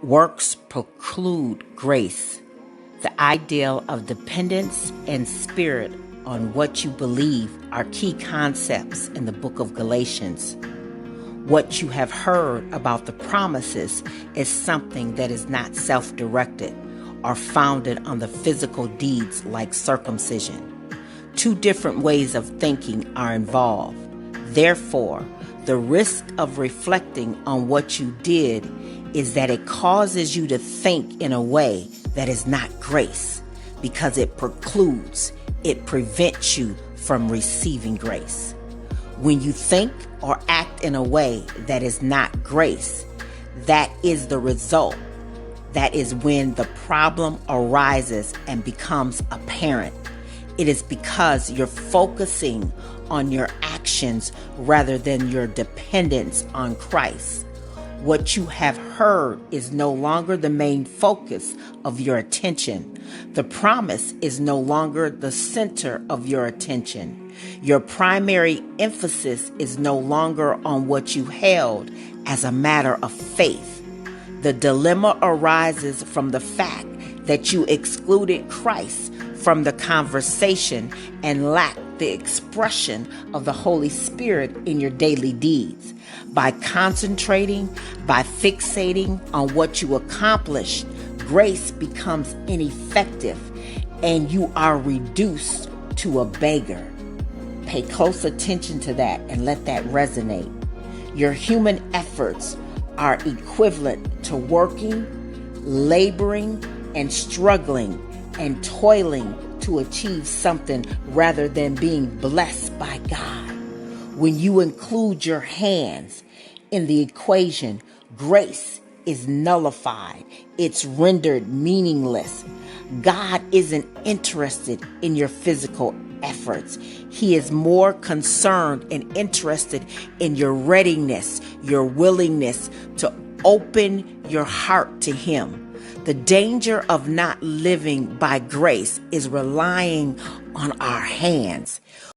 Works preclude grace. The ideal of dependence and spirit on what you believe are key concepts in the book of Galatians. What you have heard about the promises is something that is not self-directed or founded on the physical deeds like circumcision. Two different ways of thinking are involved. Therefore, the risk of reflecting on what you did is that it causes you to think in a way that is not grace, because it precludes, it prevents you from receiving grace. When you think or act in a way that is not grace, that is the result. That is when the problem arises and becomes apparent. It is because you're focusing on your actions rather than your dependence on Christ. What you have heard is no longer the main focus of your attention. The promise is no longer the center of your attention. Your primary emphasis is no longer on what you held as a matter of faith. The dilemma arises from the fact that you excluded Christ from the conversation and lacked the expression of the Holy Spirit in your daily deeds. By concentrating, by fixating on what you accomplished, grace becomes ineffective and you are reduced to a beggar. Pay close attention to that and let that resonate. Your human efforts are equivalent to working, laboring, and struggling and toiling to achieve something rather than being blessed by God. When you include your hands in the equation, grace is nullified. It's rendered meaningless. God isn't interested in your physical efforts. He is more concerned and interested in your readiness, your willingness to open your heart to Him. The danger of not living by grace is relying on our hands.